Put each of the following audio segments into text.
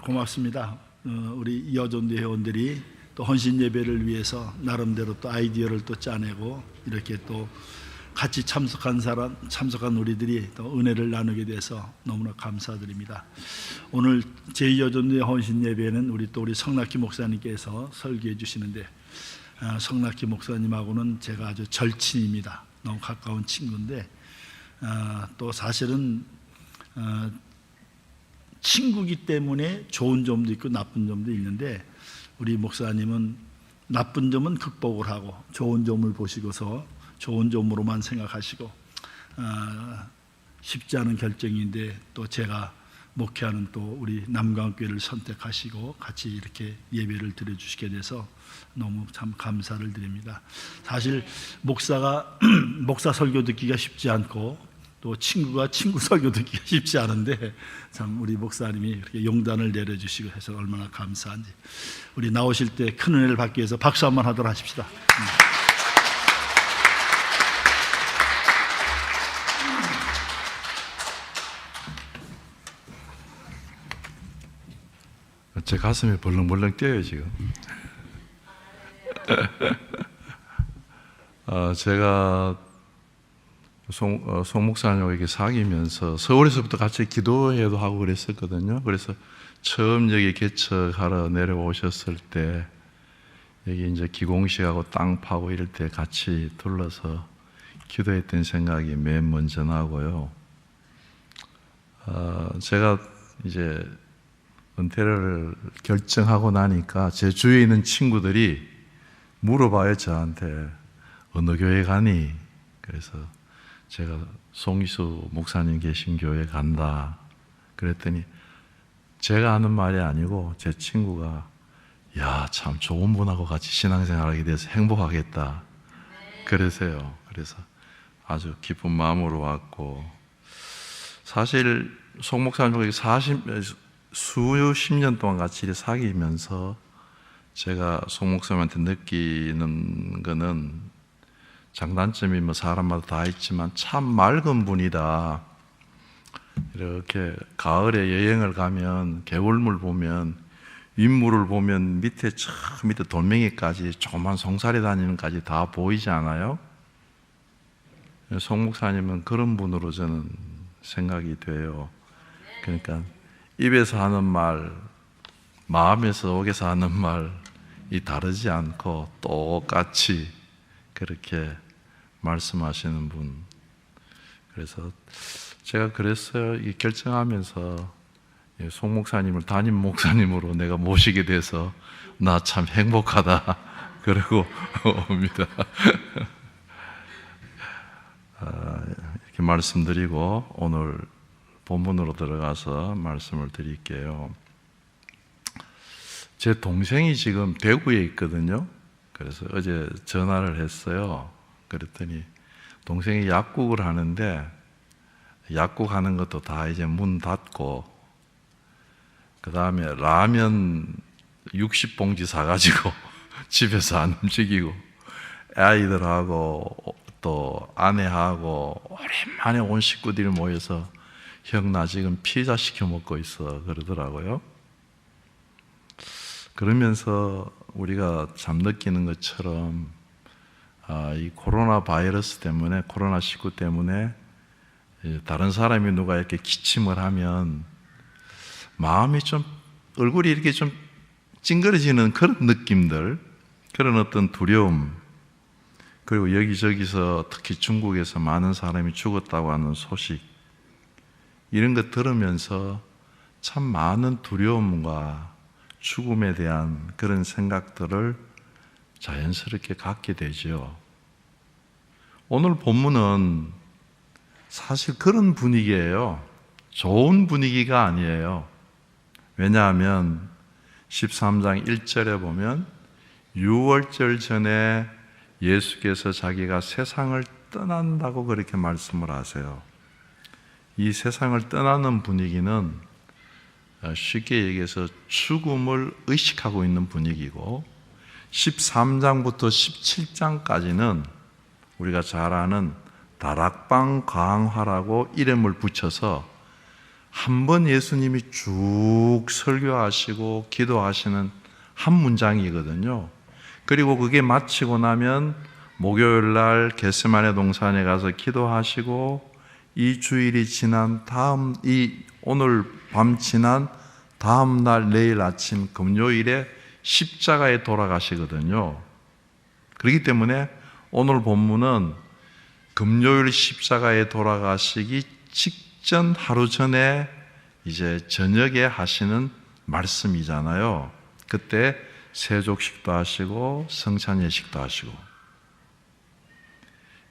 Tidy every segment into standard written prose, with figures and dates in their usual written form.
고맙습니다. 우리 여전도 회원들이 또 헌신 예배를 위해서 나름대로 또 아이디어를 또 짜내고 이렇게 또 같이 참석한 우리들이 또 은혜를 나누게 돼서 너무나 감사드립니다. 오늘 제2여전도회 헌신 예배는 우리 성낙희 목사님께서 설교해 주시는데, 성낙희 목사님하고는 제가 아주 절친입니다. 너무 가까운 친구인데, 또 사실은 친구기 때문에 좋은 점도 있고 나쁜 점도 있는데, 우리 목사님은 나쁜 점은 극복을 하고 좋은 점을 보시고서 좋은 점으로만 생각하시고, 쉽지 않은 결정인데 또 제가 목회하는 또 우리 남강교회를 선택하시고 같이 이렇게 예배를 드려주시게 돼서 너무 참 감사를 드립니다. 사실 목사가 목사 설교 듣기가 쉽지 않고 또 친구가 친구 설교 듣기가 쉽지 않은데, 참 우리 목사님이 이렇게 용단을 내려주시고 해서 얼마나 감사한지, 우리 나오실 때 큰 은혜를 받기 위해서 박수 한번 하도록 하십시다. 제 가슴이 벌렁벌렁 뛰어요 지금. 제가 송 목사님하고 이렇게 사귀면서 서울에서부터 같이 기도회도 하고 그랬었거든요. 그래서 처음 여기 개척하러 내려오셨을 때 여기 이제 기공식하고 땅 파고 이럴 때 같이 둘러서 기도했던 생각이 맨 먼저 나고요. 제가 이제 은퇴를 결정하고 나니까 제 주위에 있는 친구들이 물어봐요, 저한테. 어느 교회 가니? 그래서 제가 송이수 목사님 계신 교회 간다 그랬더니, 제가 하는 말이 아니고 제 친구가 야, 참 좋은 분하고 같이 신앙생활하게 돼서 행복하겠다 그러세요. 그래서 아주 기쁜 마음으로 왔고, 사실 송 목사님하고 수십 년 동안 같이 사귀면서 제가 송 목사님한테 느끼는 거는, 장단점이 뭐 사람마다 다 있지만 참 맑은 분이다. 이렇게 가을에 여행을 가면 개울물 보면, 윗물을 보면 밑에 돌멩이까지 조그만 송사리 다니는까지 다 보이지 않아요? 송 목사님은 그런 분으로 저는 생각이 돼요. 그러니까 입에서 하는 말, 마음에서 속에서 하는 말이 다르지 않고 똑같이 그렇게 말씀하시는 분. 그래서 제가 그랬어요. 이 결정하면서 송 목사님을 담임 목사님으로 내가 모시게 돼서 나 참 행복하다 그러고 옵니다. 이렇게 말씀드리고 오늘 본문으로 들어가서 말씀을 드릴게요. 제 동생이 지금 대구에 있거든요. 그래서 어제 전화를 했어요. 그랬더니 동생이 약국을 하는데, 약국하는 것도 다 이제 문 닫고, 그 다음에 라면 60봉지 사가지고 집에서 안 움직이고, 아이들하고 또 아내하고 오랜만에 온 식구들이 모여서 형 나 지금 피자 시켜 먹고 있어 그러더라고요. 그러면서 우리가 참 느끼는 것처럼, 이 코로나 바이러스 때문에, 코로나19 때문에 다른 사람이 누가 이렇게 기침을 하면 마음이 좀, 얼굴이 이렇게 좀 찡그러지는 그런 느낌들, 그런 어떤 두려움, 그리고 여기저기서 특히 중국에서 많은 사람이 죽었다고 하는 소식, 이런 것 들으면서 참 많은 두려움과 죽음에 대한 그런 생각들을 자연스럽게 갖게 되죠. 오늘 본문은 사실 그런 분위기예요. 좋은 분위기가 아니에요. 왜냐하면 13장 1절에 보면 6월절 전에 예수께서 자기가 세상을 떠난다고 그렇게 말씀을 하세요. 이 세상을 떠나는 분위기는 쉽게 얘기해서 죽음을 의식하고 있는 분위기고, 13장부터 17장까지는 우리가 잘 아는 다락방 강화라고 이름을 붙여서 한 번 예수님이 쭉 설교하시고 기도하시는 한 문장이거든요. 그리고 그게 마치고 나면 목요일 날 겟세마네 동산에 가서 기도하시고 이 주일이 지난 다음 오늘 밤 지난 다음 날 내일 아침 금요일에 십자가에 돌아가시거든요. 그렇기 때문에 오늘 본문은 금요일 십자가에 돌아가시기 직전 하루 전에 이제 저녁에 하시는 말씀이잖아요. 그때 세족식도 하시고 성찬 예식도 하시고,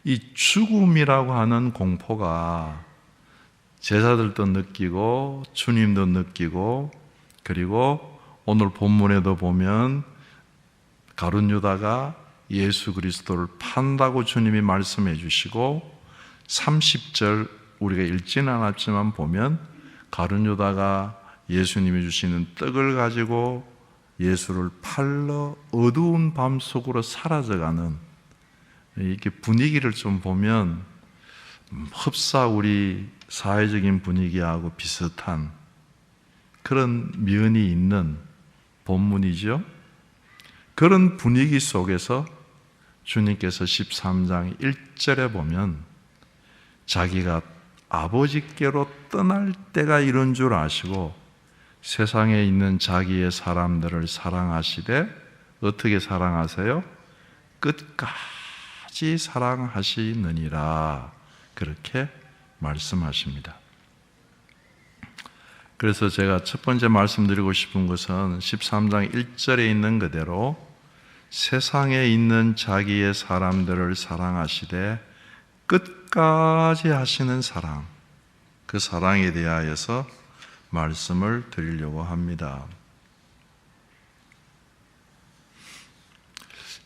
이 죽음이라고 하는 공포가 제자들도 느끼고 주님도 느끼고, 그리고 오늘 본문에도 보면 가룟 유다가 예수 그리스도를 판다고 주님이 말씀해 주시고, 30절 우리가 읽지는 않았지만 보면 가룟 유다가 예수님이 주시는 떡을 가지고 예수를 팔러 어두운 밤 속으로 사라져가는, 이렇게 분위기를 좀 보면 흡사 우리 사회적인 분위기하고 비슷한 그런 면이 있는 본문이죠. 그런 분위기 속에서 주님께서 13장 1절에 보면 자기가 아버지께로 떠날 때가 이런 줄 아시고 세상에 있는 자기의 사람들을 사랑하시되, 어떻게 사랑하세요? 끝까지 사랑하시느니라, 그렇게 말씀하십니다. 그래서 제가 첫 번째 말씀드리고 싶은 것은 13장 1절에 있는 그대로 세상에 있는 자기의 사람들을 사랑하시되 끝까지 하시는 사랑, 그 사랑에 대하여서 말씀을 드리려고 합니다.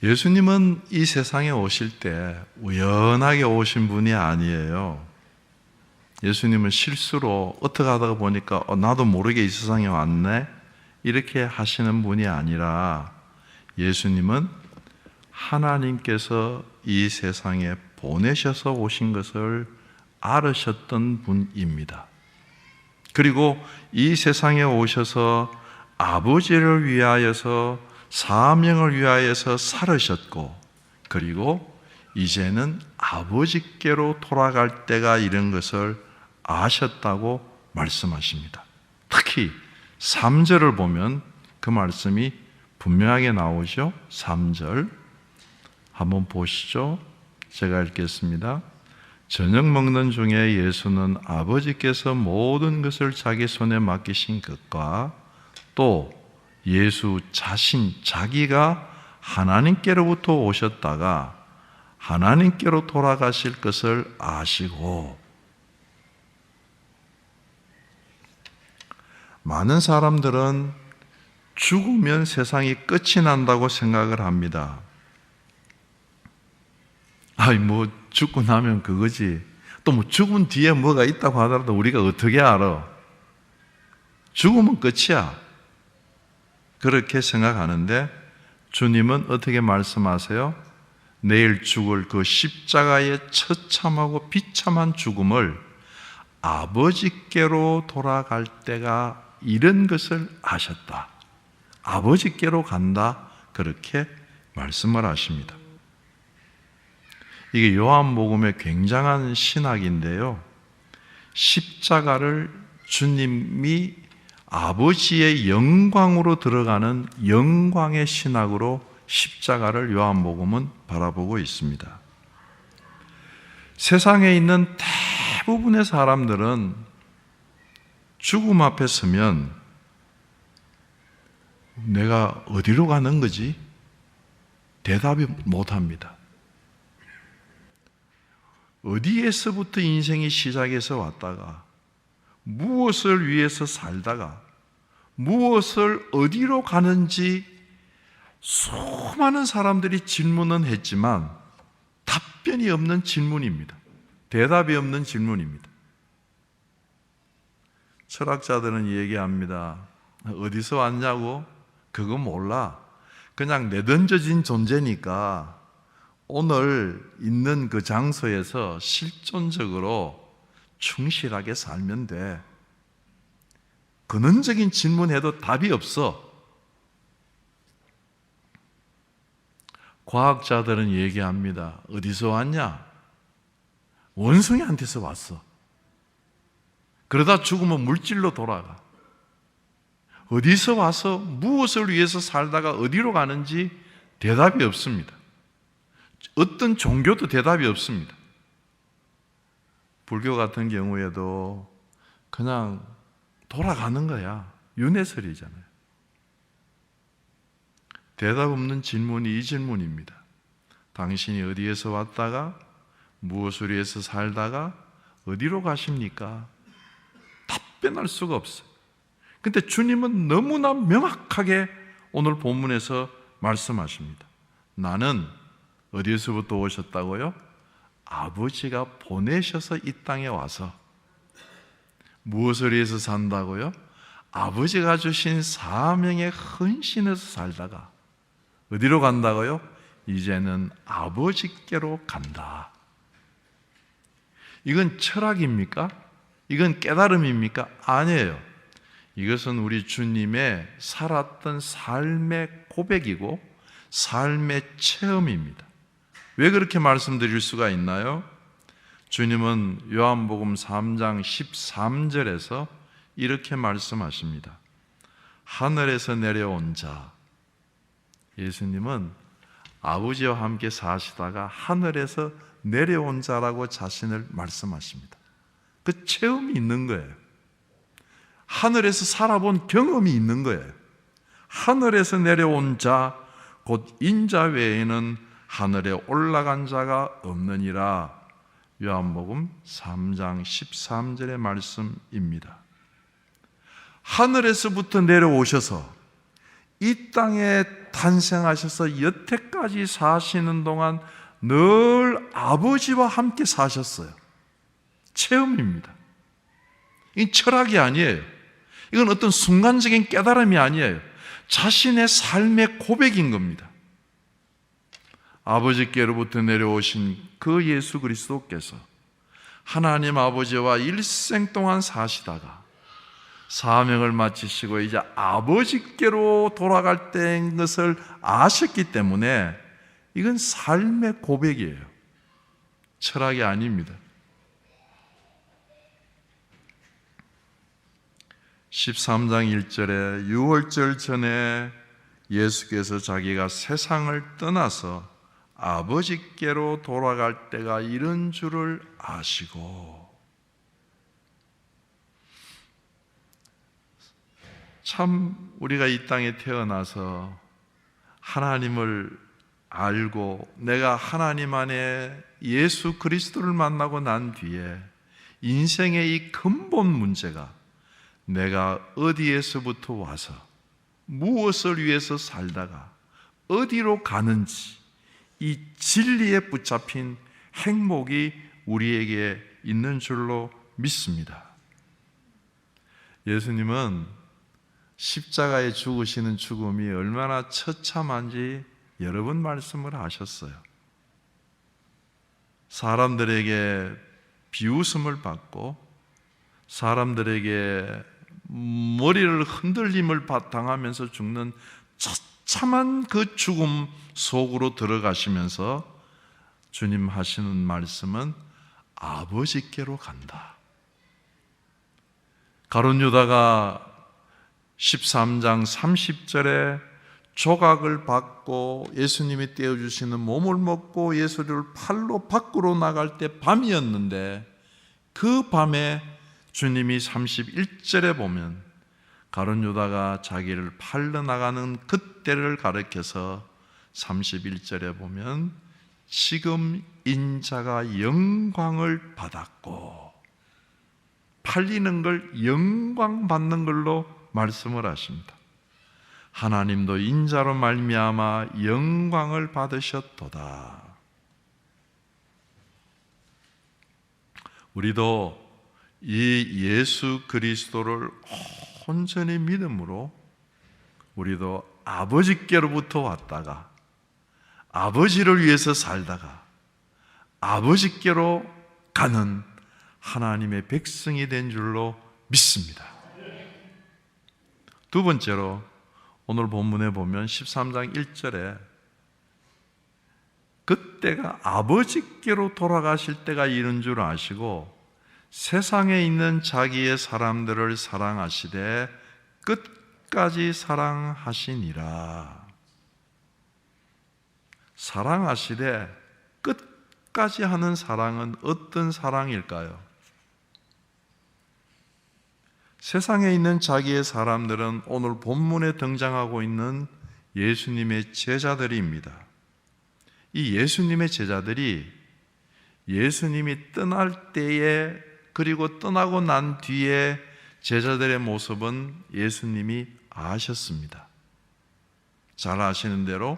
예수님은 이 세상에 오실 때 우연하게 오신 분이 아니에요. 예수님은 실수로 어떻게 하다가 보니까 나도 모르게 이 세상에 왔네, 이렇게 하시는 분이 아니라 예수님은 하나님께서 이 세상에 보내셔서 오신 것을 알으셨던 분입니다. 그리고 이 세상에 오셔서 아버지를 위하여서, 사명을 위하여서 살으셨고, 그리고 이제는 아버지께로 돌아갈 때가 이런 것을 아셨다고 말씀하십니다. 특히 3절을 보면 그 말씀이 분명하게 나오죠. 3절 한번 보시죠. 제가 읽겠습니다. 저녁 먹는 중에 예수는 아버지께서 모든 것을 자기 손에 맡기신 것과 또 예수 자신, 자기가 하나님께로부터 오셨다가 하나님께로 돌아가실 것을 아시고, 많은 사람들은 죽으면 세상이 끝이 난다고 생각을 합니다. 죽고 나면 그거지. 또 죽은 뒤에 뭐가 있다고 하더라도 우리가 어떻게 알아? 죽으면 끝이야. 그렇게 생각하는데 주님은 어떻게 말씀하세요? 내일 죽을 그 십자가의 처참하고 비참한 죽음을 아버지께로 돌아갈 때가 이런 것을 아셨다. 아버지께로 간다. 그렇게 말씀을 하십니다. 이게 요한복음의 굉장한 신학인데요. 십자가를 주님이 아버지의 영광으로 들어가는 영광의 신학으로 십자가를 요한복음은 바라보고 있습니다. 세상에 있는 대부분의 사람들은 죽음 앞에 서면 내가 어디로 가는 거지? 대답이 못합니다. 어디에서부터 인생이 시작해서 왔다가 무엇을 위해서 살다가 무엇을 어디로 가는지 수많은 사람들이 질문은 했지만 답변이 없는 질문입니다. 대답이 없는 질문입니다. 철학자들은 얘기합니다. 어디서 왔냐고? 그거 몰라. 그냥 내던져진 존재니까 오늘 있는 그 장소에서 실존적으로 충실하게 살면 돼. 근원적인 질문해도 답이 없어. 과학자들은 얘기합니다. 어디서 왔냐? 원숭이한테서 왔어. 그러다 죽으면 물질로 돌아가. 어디서 와서 무엇을 위해서 살다가 어디로 가는지 대답이 없습니다. 어떤 종교도 대답이 없습니다. 불교 같은 경우에도 그냥 돌아가는 거야. 윤회설이잖아요. 대답 없는 질문이 이 질문입니다. 당신이 어디에서 왔다가 무엇을 위해서 살다가 어디로 가십니까? 답변할 수가 없어요. 근데 주님은 너무나 명확하게 오늘 본문에서 말씀하십니다. 나는 어디에서부터 오셨다고요? 아버지가 보내셔서 이 땅에 와서 무엇을 위해서 산다고요? 아버지가 주신 사명에 헌신해서 살다가 어디로 간다고요? 이제는 아버지께로 간다. 이건 철학입니까? 이건 깨달음입니까? 아니에요. 이것은 우리 주님의 살았던 삶의 고백이고 삶의 체험입니다. 왜 그렇게 말씀드릴 수가 있나요? 주님은 요한복음 3장 13절에서 이렇게 말씀하십니다. 하늘에서 내려온 자. 예수님은 아버지와 함께 사시다가 하늘에서 내려온 자라고 자신을 말씀하십니다. 그 체험이 있는 거예요. 하늘에서 살아본 경험이 있는 거예요. 하늘에서 내려온 자, 곧 인자 외에는 하늘에 올라간 자가 없느니라. 요한복음 3장 13절의 말씀입니다. 하늘에서부터 내려오셔서 이 땅에 탄생하셔서 여태까지 사시는 동안 늘 아버지와 함께 사셨어요. 체험입니다. 이 철학이 아니에요. 이건 어떤 순간적인 깨달음이 아니에요. 자신의 삶의 고백인 겁니다. 아버지께로부터 내려오신 그 예수 그리스도께서 하나님 아버지와 일생 동안 사시다가 사명을 마치시고 이제 아버지께로 돌아갈 때인 것을 아셨기 때문에 이건 삶의 고백이에요. 철학이 아닙니다. 13장 1절에 유월절 전에 예수께서 자기가 세상을 떠나서 아버지께로 돌아갈 때가 이런 줄을 아시고, 참 우리가 이 땅에 태어나서 하나님을 알고 내가 하나님 안에 예수 그리스도를 만나고 난 뒤에 인생의 이 근본 문제가 내가 어디에서부터 와서 무엇을 위해서 살다가 어디로 가는지 이 진리에 붙잡힌 행복이 우리에게 있는 줄로 믿습니다. 예수님은 십자가에 죽으시는 죽음이 얼마나 처참한지 여러 번 말씀을 하셨어요. 사람들에게 비웃음을 받고 사람들에게 머리를 흔들림을 당하면서 죽는 처참한 그 죽음 속으로 들어가시면서 주님 하시는 말씀은 아버지께로 간다. 가룟 유다가 13장 30절에 조각을 받고 예수님이 떼어주시는 몸을 먹고 예수를 팔로 밖으로 나갈 때 밤이었는데, 그 밤에 주님이 31절에 보면 가룟 유다가 자기를 팔러 나가는 그때를 가리켜서 31절에 보면 지금 인자가 영광을 받았고, 팔리는 걸 영광 받는 걸로 말씀을 하십니다. 하나님도 인자로 말미암아 영광을 받으셨도다. 우리도 이 예수 그리스도를 온전히 믿음으로 우리도 아버지께로부터 왔다가 아버지를 위해서 살다가 아버지께로 가는 하나님의 백성이 된 줄로 믿습니다. 두 번째로 오늘 본문에 보면 13장 1절에 그때가 아버지께로 돌아가실 때가 이른 줄 아시고 세상에 있는 자기의 사람들을 사랑하시되 끝까지 사랑하시니라. 사랑하시되 끝까지 하는 사랑은 어떤 사랑일까요? 세상에 있는 자기의 사람들은 오늘 본문에 등장하고 있는 예수님의 제자들입니다. 이 예수님의 제자들이 예수님이 떠날 때에 그리고 떠나고 난 뒤에 제자들의 모습은 예수님이 아셨습니다. 잘 아시는 대로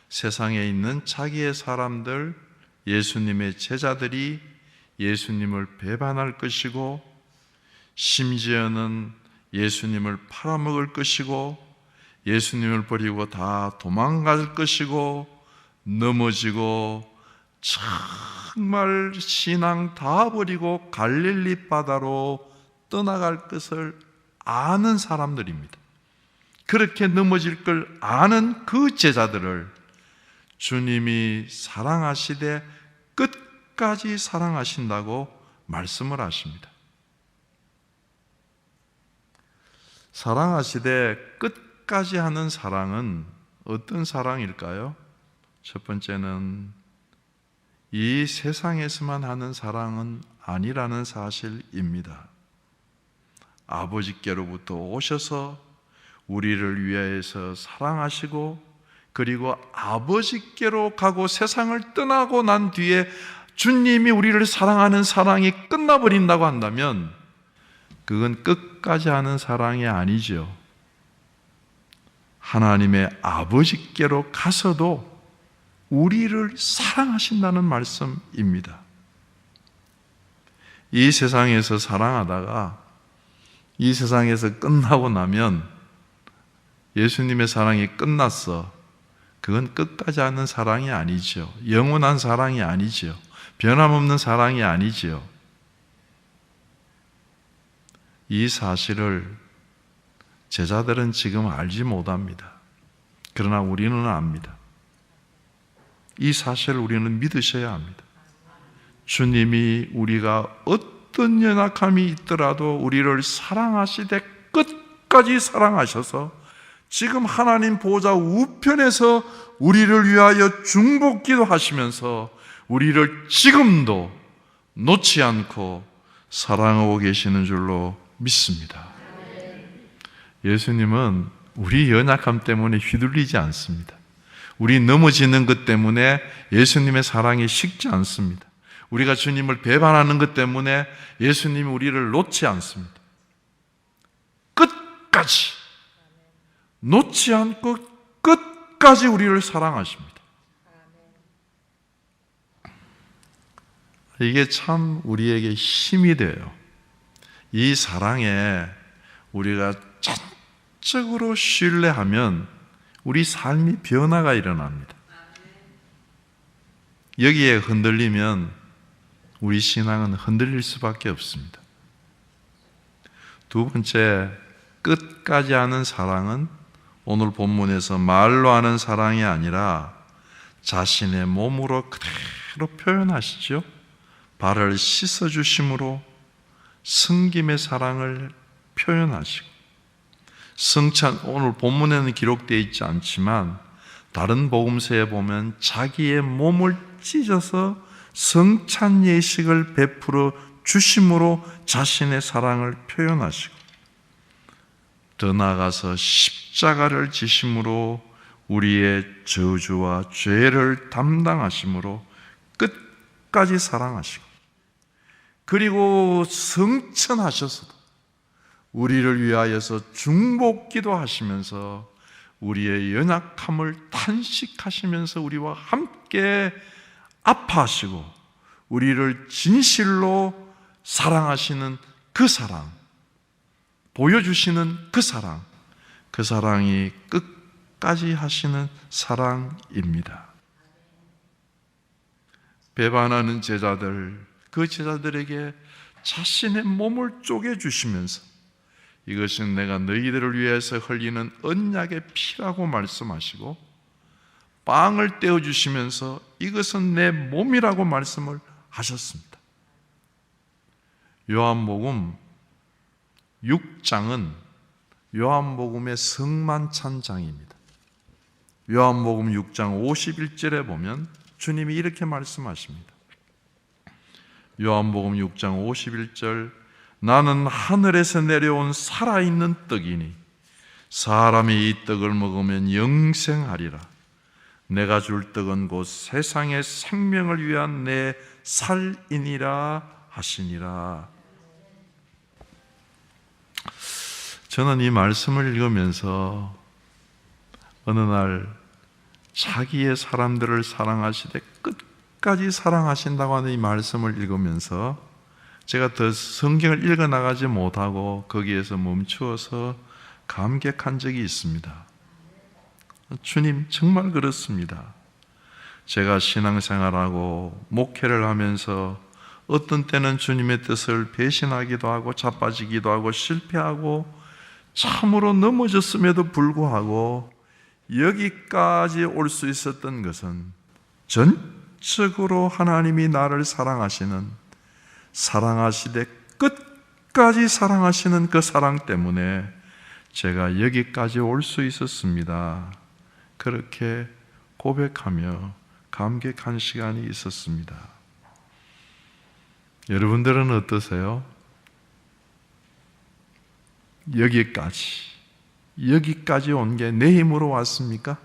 세상에 있는 자기의 사람들, 예수님의 제자들이 예수님을 배반할 것이고 심지어는 예수님을 팔아먹을 것이고 예수님을 버리고 다 도망갈 것이고 넘어지고 정말 신앙 다 버리고 갈릴리 바다로 떠나갈 것을 아는 사람들입니다. 그렇게 넘어질 걸 아는 그 제자들을 주님이 사랑하시되 끝까지 사랑하신다고 말씀을 하십니다. 사랑하시되 끝까지 하는 사랑은 어떤 사랑일까요? 첫 번째는 이 세상에서만 하는 사랑은 아니라는 사실입니다. 아버지께로부터 오셔서 우리를 위하여서 사랑하시고 그리고 아버지께로 가고 세상을 떠나고 난 뒤에 주님이 우리를 사랑하는 사랑이 끝나버린다고 한다면 그건 끝까지 하는 사랑이 아니죠. 하나님의 아버지께로 가서도 우리를 사랑하신다는 말씀입니다. 이 세상에서 사랑하다가 이 세상에서 끝나고 나면 예수님의 사랑이 끝났어. 그건 끝까지 하는 사랑이 아니죠. 영원한 사랑이 아니죠. 변함없는 사랑이 아니죠. 이 사실을 제자들은 지금 알지 못합니다. 그러나 우리는 압니다. 이 사실을 우리는 믿으셔야 합니다. 주님이 우리가 어떤 연약함이 있더라도 우리를 사랑하시되 끝까지 사랑하셔서 지금 하나님 보좌 우편에서 우리를 위하여 중보기도 하시면서 우리를 지금도 놓지 않고 사랑하고 계시는 줄로 믿습니다. 예수님은 우리 연약함 때문에 휘둘리지 않습니다. 우리 넘어지는 것 때문에 예수님의 사랑이 식지 않습니다. 우리가 주님을 배반하는 것 때문에 예수님이 우리를 놓지 않습니다. 끝까지 놓지 않고 끝까지 우리를 사랑하십니다. 이게 참 우리에게 힘이 돼요. 이 사랑에 우리가 전적으로 신뢰하면 우리 삶이 변화가 일어납니다. 여기에 흔들리면 우리 신앙은 흔들릴 수밖에 없습니다. 두 번째, 끝까지 하는 사랑은 오늘 본문에서 말로 하는 사랑이 아니라 자신의 몸으로 그대로 표현하시죠. 발을 씻어주심으로 섬김의 사랑을 표현하시고 성찬, 오늘 본문에는 기록되어 있지 않지만 다른 복음서에 보면 자기의 몸을 찢어서 성찬 예식을 베풀어 주심으로 자신의 사랑을 표현하시고 더 나아가서 십자가를 지심으로 우리의 저주와 죄를 담당하심으로 끝까지 사랑하시고 그리고 성천하셔서도 우리를 위하여서 중보기도 하시면서 우리의 연약함을 탄식하시면서 우리와 함께 아파하시고 우리를 진실로 사랑하시는 그 사랑, 보여주시는 그 사랑이 끝까지 하시는 사랑입니다. 배반하는 제자들, 그 제자들에게 자신의 몸을 쪼개주시면서 이것은 내가 너희들을 위해서 흘리는 언약의 피라고 말씀하시고, 빵을 떼어주시면서 이것은 내 몸이라고 말씀을 하셨습니다. 요한복음 6장은 요한복음의 성만찬장입니다. 요한복음 6장 51절에 보면 주님이 이렇게 말씀하십니다. 요한복음 6장 51절, 나는 하늘에서 내려온 살아있는 떡이니 사람이 이 떡을 먹으면 영생하리라. 내가 줄 떡은 곧 세상의 생명을 위한 내 살이니라 하시니라. 저는 이 말씀을 읽으면서 어느 날 자기의 사람들을 사랑하시되 끝까지 사랑하신다고 하는 이 말씀을 읽으면서 제가 더 성경을 읽어나가지 못하고 거기에서 멈추어서 감격한 적이 있습니다. 주님, 정말 그렇습니다. 제가 신앙생활하고 목회를 하면서 어떤 때는 주님의 뜻을 배신하기도 하고 자빠지기도 하고 실패하고 참으로 넘어졌음에도 불구하고 여기까지 올 수 있었던 것은 전적으로 하나님이 나를 사랑하시되 끝까지 사랑하시는 그 사랑 때문에 제가 여기까지 올 수 있었습니다. 그렇게 고백하며 감격한 시간이 있었습니다. 여러분들은 어떠세요? 여기까지 온 게 내 힘으로 왔습니까?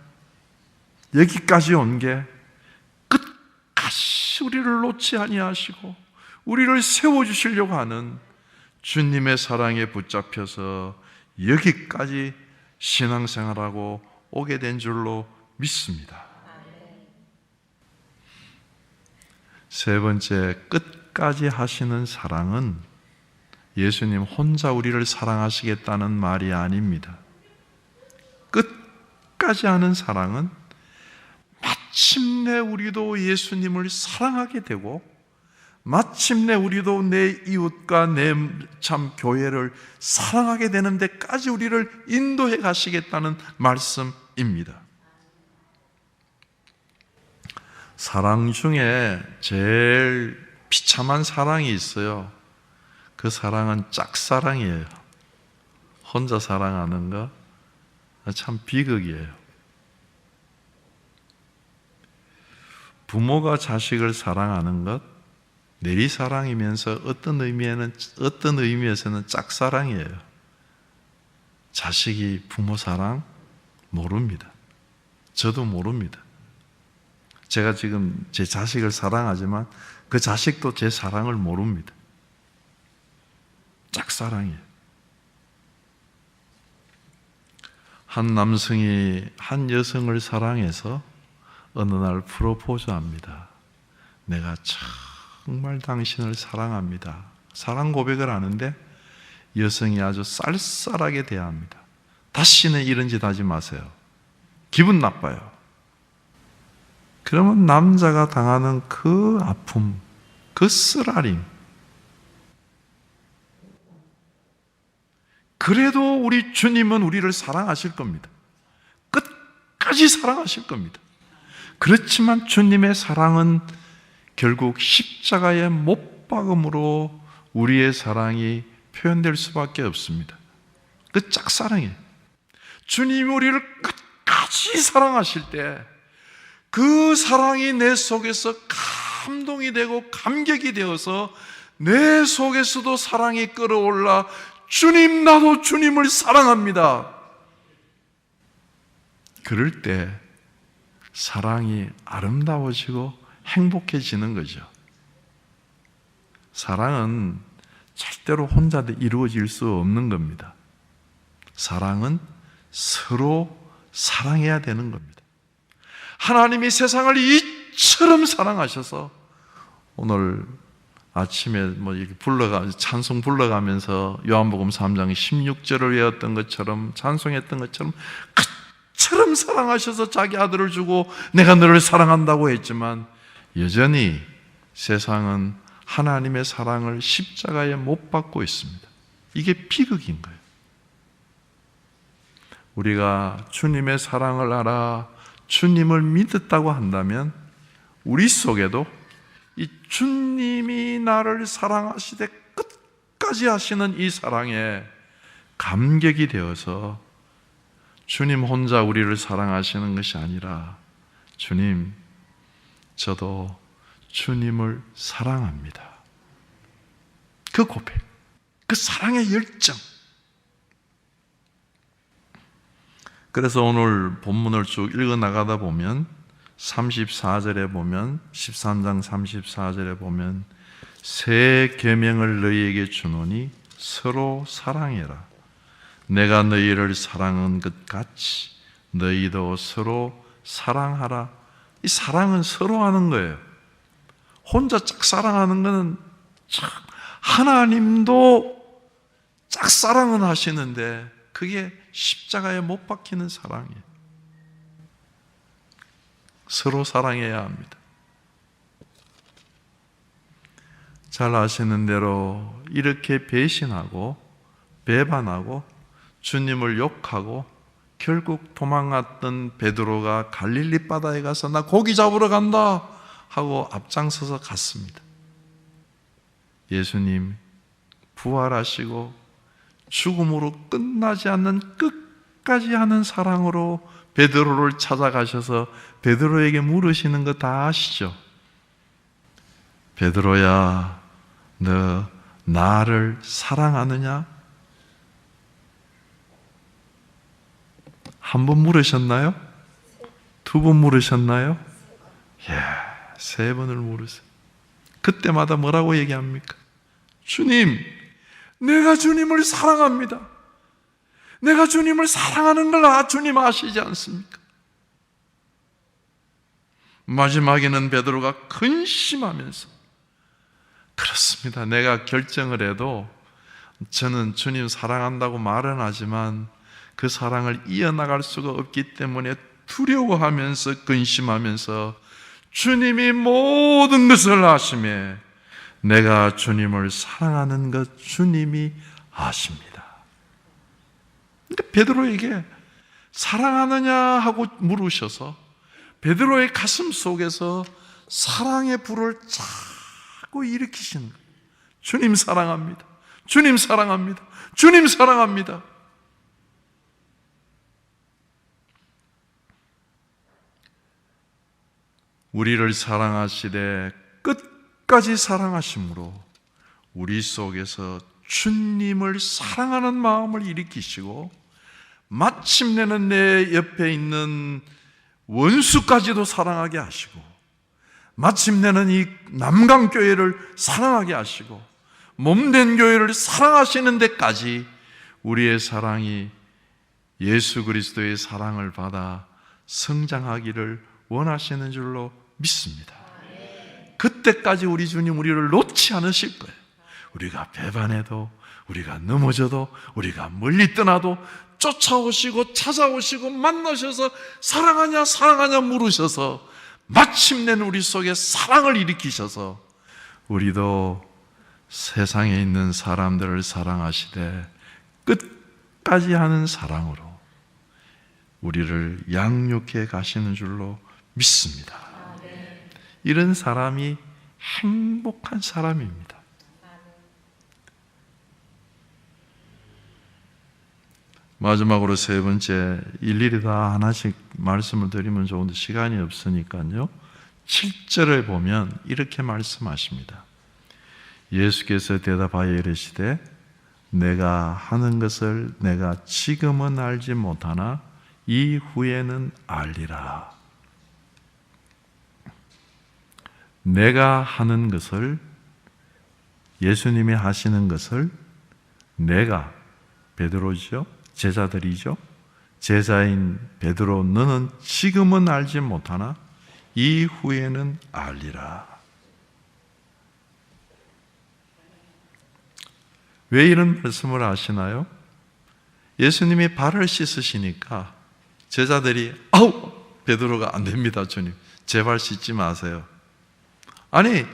여기까지 온 게 끝까지 우리를 놓지 아니하시고 우리를 세워주시려고 하는 주님의 사랑에 붙잡혀서 여기까지 신앙생활하고 오게 된 줄로 믿습니다. 세 번째, 끝까지 하시는 사랑은 예수님 혼자 우리를 사랑하시겠다는 말이 아닙니다. 끝까지 하는 사랑은 마침내 우리도 예수님을 사랑하게 되고 마침내 우리도 내 이웃과 내 참 교회를 사랑하게 되는 데까지 우리를 인도해 가시겠다는 말씀입니다. 사랑 중에 제일 비참한 사랑이 있어요. 그 사랑은 짝사랑이에요. 혼자 사랑하는 거 참 비극이에요. 부모가 자식을 사랑하는 것 내리사랑이면서 어떤 의미에서는 짝사랑이에요. 자식이 부모 사랑 모릅니다. 저도 모릅니다. 제가 지금 제 자식을 사랑하지만 그 자식도 제 사랑을 모릅니다. 짝사랑이에요. 한 남성이 한 여성을 사랑해서 어느 날 프로포즈합니다. 내가 정말 당신을 사랑합니다. 사랑 고백을 하는데 여성이 아주 쌀쌀하게 대합니다. 다시는 이런 짓 하지 마세요. 기분 나빠요. 그러면 남자가 당하는 그 아픔, 그 쓰라림, 그래도 우리 주님은 우리를 사랑하실 겁니다. 끝까지 사랑하실 겁니다. 그렇지만 주님의 사랑은 결국 십자가의 못 박음으로 우리의 사랑이 표현될 수밖에 없습니다. 그 짝사랑이에요. 주님이 우리를 끝까지 사랑하실 때 그 사랑이 내 속에서 감동이 되고 감격이 되어서 내 속에서도 사랑이 끌어올라 주님, 나도 주님을 사랑합니다. 그럴 때 사랑이 아름다워지고 행복해지는 거죠. 사랑은 절대로 혼자 이루어질 수 없는 겁니다. 사랑은 서로 사랑해야 되는 겁니다. 하나님이 세상을 이처럼 사랑하셔서 오늘 아침에 이렇게 찬송 불러가면서 요한복음 3장 16절을 외웠던 것처럼 찬송했던 것처럼 그처럼 사랑하셔서 자기 아들을 주고 내가 너를 사랑한다고 했지만 여전히 세상은 하나님의 사랑을 십자가에 못 박고 있습니다. 이게 비극인 거예요. 우리가 주님의 사랑을 알아 주님을 믿었다고 한다면 우리 속에도 이 주님이 나를 사랑하시되 끝까지 하시는 이 사랑에 감격이 되어서 주님 혼자 우리를 사랑하시는 것이 아니라 주님, 저도 주님을 사랑합니다. 그 고백, 그 사랑의 열정. 그래서 오늘 본문을 쭉 읽어 나가다 보면 34절에 보면 13장 34절에 보면 새 계명을 너희에게 주노니 서로 사랑해라. 내가 너희를 사랑한 것 같이 너희도 서로 사랑하라. 이 사랑은 서로 하는 거예요. 혼자 짝사랑하는 것은 참 하나님도 짝사랑은 하시는데 그게 십자가에 못 박히는 사랑이에요. 서로 사랑해야 합니다. 잘 아시는 대로 이렇게 배신하고 배반하고 주님을 욕하고 결국 도망갔던 베드로가 갈릴리 바다에 가서 나 고기 잡으러 간다 하고 앞장서서 갔습니다. 예수님 부활하시고 죽음으로 끝나지 않는 끝까지 하는 사랑으로 베드로를 찾아가셔서 베드로에게 물으시는 거 다 아시죠? 베드로야, 너 나를 사랑하느냐? 한 번 물으셨나요? 두 번 물으셨나요? 예, 세 번을 물으세요. 그때마다 뭐라고 얘기합니까? 주님, 내가 주님을 사랑합니다. 내가 주님을 사랑하는 걸 주님 아시지 않습니까? 마지막에는 베드로가 근심하면서 그렇습니다. 내가 결정을 해도 저는 주님 사랑한다고 말은 하지만 그 사랑을 이어나갈 수가 없기 때문에 두려워하면서 근심하면서 주님이 모든 것을 아심에 내가 주님을 사랑하는 것 주님이 아십니다. 그러니까 베드로에게 사랑하느냐 하고 물으셔서 베드로의 가슴 속에서 사랑의 불을 자꾸 일으키시는 거예요. 주님 사랑합니다. 주님 사랑합니다. 주님 사랑합니다. 우리를 사랑하시되 끝까지 사랑하심으로 우리 속에서 주님을 사랑하는 마음을 일으키시고 마침내는 내 옆에 있는 원수까지도 사랑하게 하시고 마침내는 이 남강교회를 사랑하게 하시고 몸된 교회를 사랑하시는 데까지 우리의 사랑이 예수 그리스도의 사랑을 받아 성장하기를 원하시는 줄로 믿습니다. 그때까지 우리 주님 우리를 놓지 않으실 거예요. 우리가 배반해도 우리가 넘어져도 우리가 멀리 떠나도 쫓아오시고 찾아오시고 만나셔서 사랑하냐 사랑하냐 물으셔서 마침내는 우리 속에 사랑을 일으키셔서 우리도 세상에 있는 사람들을 사랑하시되 끝까지 하는 사랑으로 우리를 양육해 가시는 줄로 믿습니다. 이런 사람이 행복한 사람입니다. 마지막으로 세 번째, 일일이 다 하나씩 말씀을 드리면 좋은데 시간이 없으니까요. 7절에 보면 이렇게 말씀하십니다. 예수께서 대답하여 이르시되 내가 하는 것을 내가 지금은 알지 못하나 이후에는 알리라. 내가 하는 것을, 예수님이 하시는 것을 내가, 베드로죠, 제자들이죠, 제자인 베드로 너는 지금은 알지 못하나 이후에는 알리라. 왜 이런 말씀을 하시나요? 예수님이 발을 씻으시니까 제자들이 아우 베드로가 안 됩니다. 주님 제 발 씻지 마세요. 아니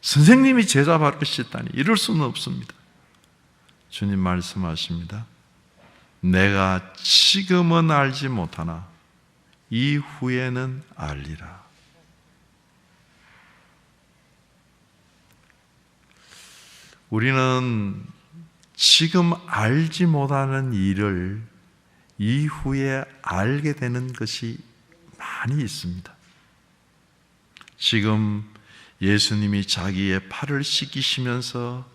선생님이 제자 발을 씻다니 이럴 수는 없습니다. 주님 말씀하십니다. 내가 지금은 알지 못하나 이후에는 알리라. 우리는 지금 알지 못하는 일을 이후에 알게 되는 것이 많이 있습니다. 지금 예수님이 자기의 팔을 씻기시면서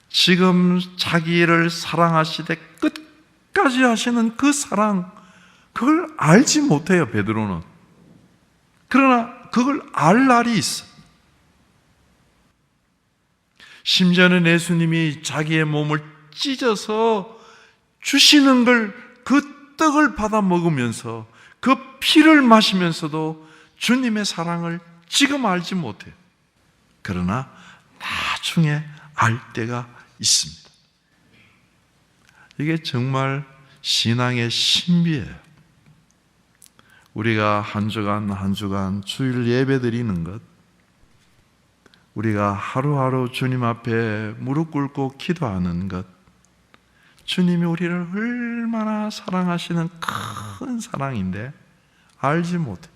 지금 자기를 사랑하시되 끝까지 하시는 그 사랑, 그걸 알지 못해요, 베드로는. 그러나 그걸 알 날이 있어. 심지어는 예수님이 자기의 몸을 찢어서 주시는 걸, 그 떡을 받아 먹으면서 그 피를 마시면서도 주님의 사랑을 지금 알지 못해요. 그러나 나중에 알 때가 있습니다. 이게 정말 신앙의 신비예요. 우리가 한 주간 한 주간 주일 예배 드리는 것, 우리가 하루하루 주님 앞에 무릎 꿇고 기도하는 것, 주님이 우리를 얼마나 사랑하시는 큰 사랑인데 알지 못해.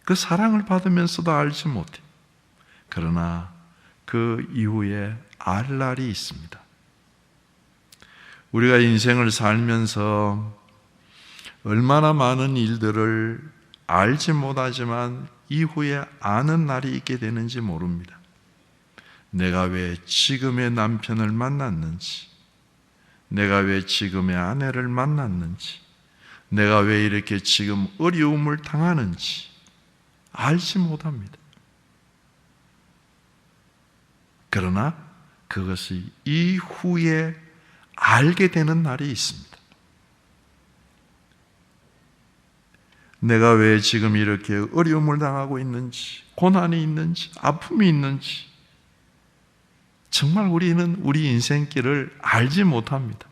그 사랑을 받으면서도 알지 못해. 그러나 그 이후에 알 날이 있습니다. 우리가 인생을 살면서 얼마나 많은 일들을 알지 못하지만 이후에 아는 날이 있게 되는지 모릅니다. 내가 왜 지금의 남편을 만났는지, 내가 왜 지금의 아내를 만났는지, 내가 왜 이렇게 지금 어려움을 당하는지 알지 못합니다. 그러나 그것이 이후에 알게 되는 날이 있습니다. 내가 왜 지금 이렇게 어려움을 당하고 있는지, 고난이 있는지, 아픔이 있는지 정말 우리는 우리 인생길을 알지 못합니다.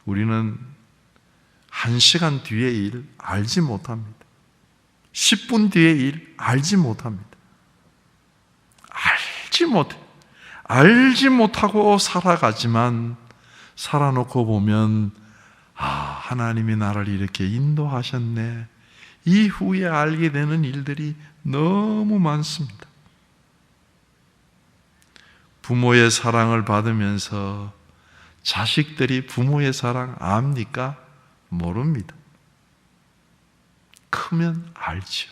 우리는 1시간 뒤의 일 알지 못합니다. 10분 뒤의 일 알지 못합니다. 알지 못해. 알지 못하고 살아가지만 살아놓고 보면 하나님이 나를 이렇게 인도하셨네. 이후에 알게 되는 일들이 너무 많습니다. 부모의 사랑을 받으면서 자식들이 부모의 사랑 압니까? 모릅니다. 크면 알지요.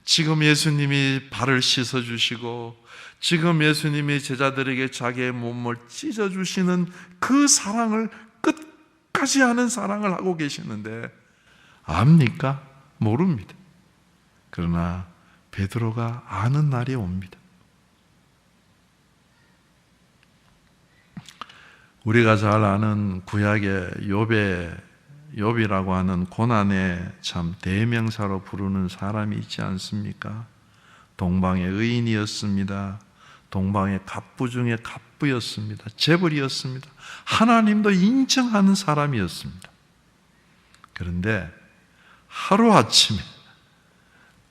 지금 예수님이 발을 씻어주시고 지금 예수님이 제자들에게 자기의 몸을 찢어주시는 그 사랑을 끝까지 하는 사랑을 하고 계시는데 압니까? 모릅니다. 그러나 베드로가 아는 날이 옵니다. 우리가 잘 아는 구약의 욥이라고 하는 고난의 참 대명사로 부르는 사람이 있지 않습니까? 동방의 의인이었습니다. 동방의 갑부 중에 갑부였습니다. 재벌이었습니다. 하나님도 인정하는 사람이었습니다. 그런데 하루아침에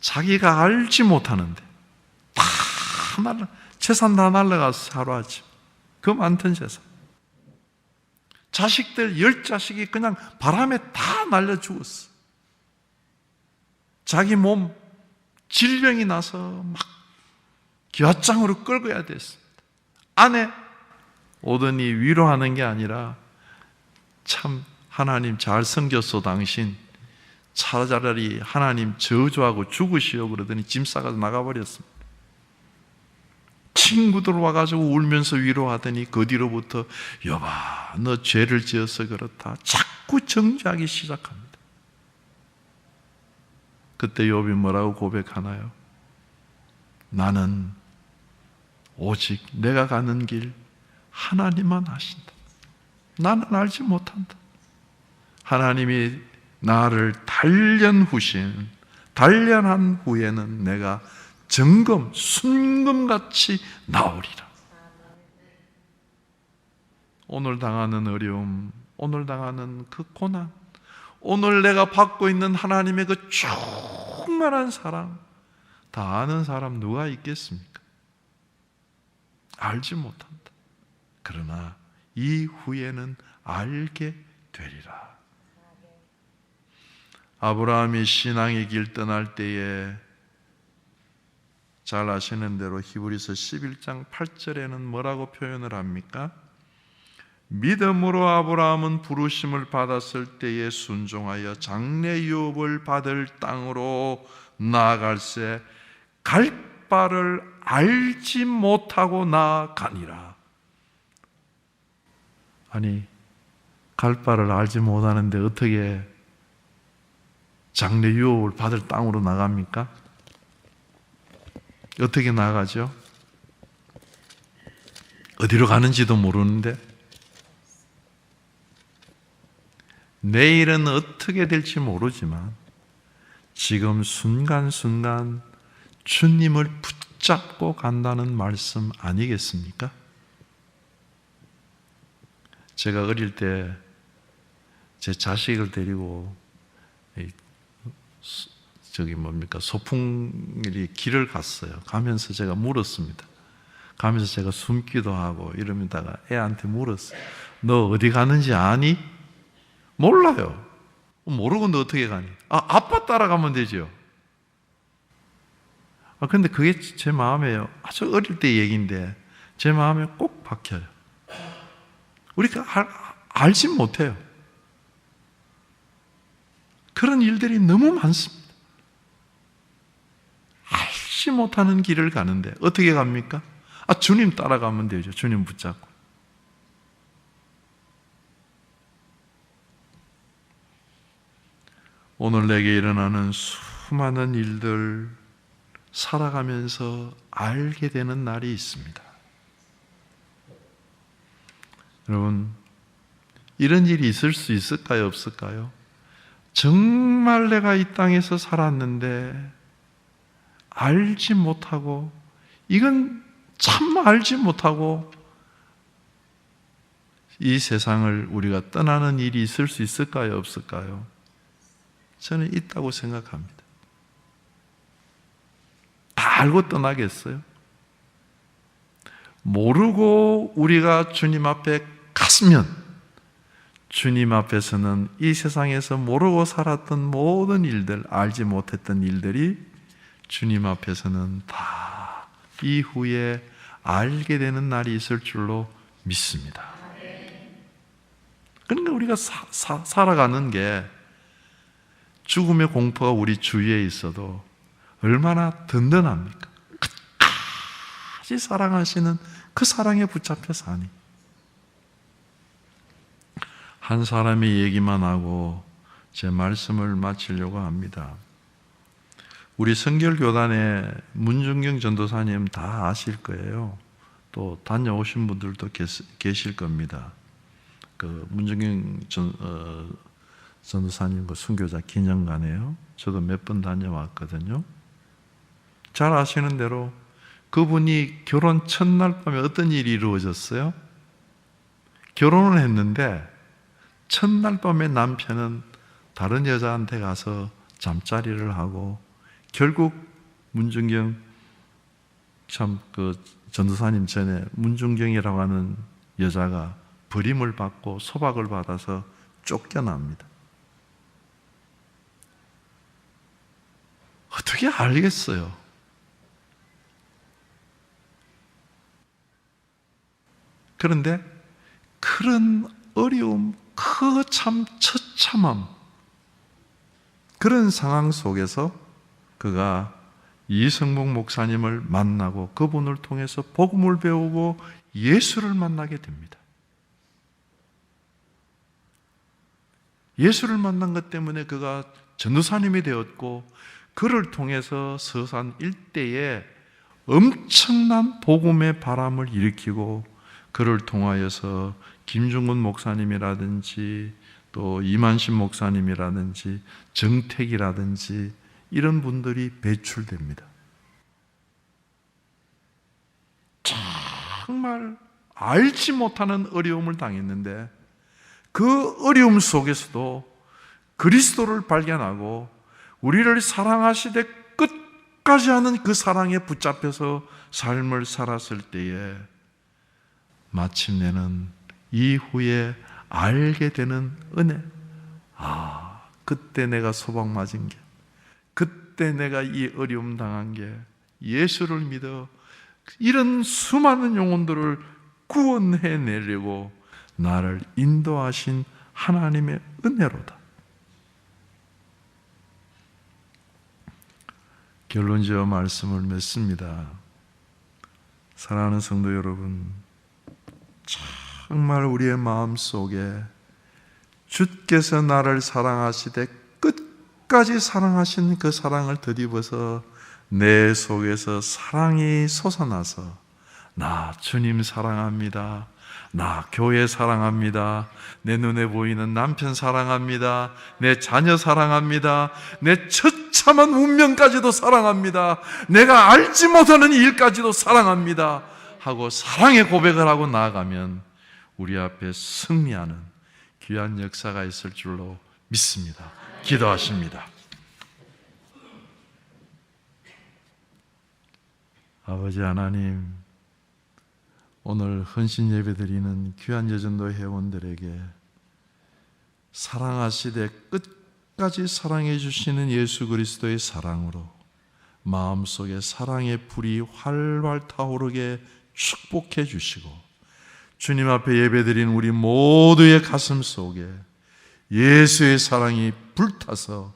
자기가 알지 못하는데 재산 다 날라갔어. 하루아침에 그 많던 재산, 자식들 10자식이 그냥 바람에 다 날려 죽었어. 자기 몸 질병이 나서 막 기왓장으로 끌고 가야 됐습니다. 아내 오더니 위로하는 게 아니라 참 하나님 잘 섬겼어 당신, 차라리 하나님 저주하고 죽으시오 그러더니 짐 싸가지고 나가버렸습니다. 친구들 와가지고 울면서 위로하더니 그 뒤로부터 여봐 너 죄를 지어서 그렇다 자꾸 정죄하기 시작합니다. 그때 욥이 뭐라고 고백하나요? 나는 오직 내가 가는 길 하나님만 아신다. 나는 알지 못한다. 하나님이 나를 단련한 후에는 내가 순금같이 나오리라. 오늘 당하는 어려움, 오늘 당하는 그 고난, 오늘 내가 받고 있는 하나님의 그 충만한 사랑 다 아는 사람 누가 있겠습니까? 알지 못한다. 그러나 이후에는 알게 되리라. 아브라함이 신앙의 길 떠날 때에 잘 아시는 대로 히브리서 11장 8절에는 뭐라고 표현을 합니까? 믿음으로 아브라함은 부르심을 받았을 때에 순종하여 장래 유업을 받을 땅으로 나아갈새 갈 바를 알지 못하고 나아가니라. 아니, 갈 바를 알지 못하는데 어떻게 장래 유업을 받을 땅으로 나갑니까? 어떻게 나가죠? 어디로 가는지도 모르는데 내일은 어떻게 될지 모르지만 지금 순간순간 주님을 붙잡고 간다는 말씀 아니겠습니까? 제가 어릴 때 제 자식을 데리고 소풍이 길을 갔어요. 가면서 제가 물었습니다. 가면서 제가 숨기도 하고 이러다가 애한테 물었어요. 너 어디 가는지 아니? 몰라요. 모르고 너 어떻게 가니? 아빠 따라가면 되죠. 근데 그게 제 마음에 아주 어릴 때 얘기인데 제 마음에 꼭 박혀요. 우리가 알지 못해요. 그런 일들이 너무 많습니다. 알지 못하는 길을 가는데 어떻게 갑니까? 주님 따라가면 되죠. 주님 붙잡고. 오늘 내게 일어나는 수많은 일들 살아가면서 알게 되는 날이 있습니다. 여러분, 이런 일이 있을 수 있을까요? 없을까요? 정말 내가 이 땅에서 살았는데 알지 못하고, 이건 참 알지 못하고 이 세상을 우리가 떠나는 일이 있을 수 있을까요? 없을까요? 저는 있다고 생각합니다. 다 알고 떠나겠어요? 모르고 우리가 주님 앞에 갔으면 주님 앞에서는 이 세상에서 모르고 살았던 모든 일들, 알지 못했던 일들이 주님 앞에서는 다 이후에 알게 되는 날이 있을 줄로 믿습니다. 그러니까 우리가 살아가는 게 죽음의 공포가 우리 주위에 있어도 얼마나 든든합니까? 끝까지 사랑하시는 그 사랑에 붙잡혀 사니. 한 사람의 얘기만 하고 제 말씀을 마치려고 합니다. 우리 성결교단의 문중경 전도사님 다 아실 거예요. 또 다녀오신 분들도 계실 겁니다. 그 문중경 전도사님 그 순교자 기념관에요. 저도 몇 번 다녀왔거든요. 잘 아시는 대로 그분이 결혼 첫날 밤에 어떤 일이 이루어졌어요? 결혼을 했는데 첫날 밤에 남편은 다른 여자한테 가서 잠자리를 하고 결국 문중경 전도사님 전에 문중경이라고 하는 여자가 버림을 받고 소박을 받아서 쫓겨납니다. 어떻게 알겠어요? 그런데 그런 어려움, 그 참 처참함, 그런 상황 속에서 그가 이성복 목사님을 만나고 그분을 통해서 복음을 배우고 예수를 만나게 됩니다. 예수를 만난 것 때문에 그가 전도사님이 되었고 그를 통해서 서산 일대에 엄청난 복음의 바람을 일으키고 그를 통하여서 김중근 목사님이라든지 또 이만신 목사님이라든지 정택이라든지 이런 분들이 배출됩니다. 정말 알지 못하는 어려움을 당했는데 그 어려움 속에서도 그리스도를 발견하고 우리를 사랑하시되 끝까지 하는 그 사랑에 붙잡혀서 삶을 살았을 때에 마침내는 이후에 알게 되는 은혜. 그때 내가 소박 맞은 게, 그때 내가 이 어려움 당한 게 예수를 믿어 이런 수많은 영혼들을 구원해내려고 나를 인도하신 하나님의 은혜로다. 결론지어 말씀을 맺습니다. 사랑하는 성도 여러분, 정말 우리의 마음속에 주께서 나를 사랑하시되 끝까지 사랑하신 그 사랑을 덧입어서 내 속에서 사랑이 솟아나서 나 주님 사랑합니다, 나 교회 사랑합니다, 내 눈에 보이는 남편 사랑합니다, 내 자녀 사랑합니다, 내 처참한 운명까지도 사랑합니다, 내가 알지 못하는 일까지도 사랑합니다 하고 사랑의 고백을 하고 나아가면 우리 앞에 승리하는 귀한 역사가 있을 줄로 믿습니다. 기도하십니다. 아버지 하나님, 오늘 헌신 예배 드리는 귀한 여전도 회원들에게 사랑하시되 끝까지 사랑해 주시는 예수 그리스도의 사랑으로 마음속에 사랑의 불이 활활 타오르게 축복해 주시고, 주님 앞에 예배드린 우리 모두의 가슴 속에 예수의 사랑이 불타서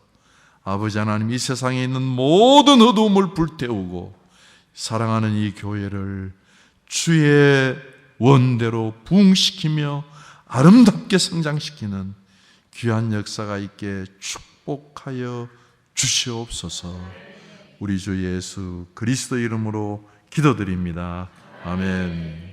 아버지 하나님, 이 세상에 있는 모든 어두움을 불태우고 사랑하는 이 교회를 주의 원대로 부흥시키며 아름답게 성장시키는 귀한 역사가 있게 축복하여 주시옵소서. 우리 주 예수 그리스도 이름으로 기도드립니다. 아멘.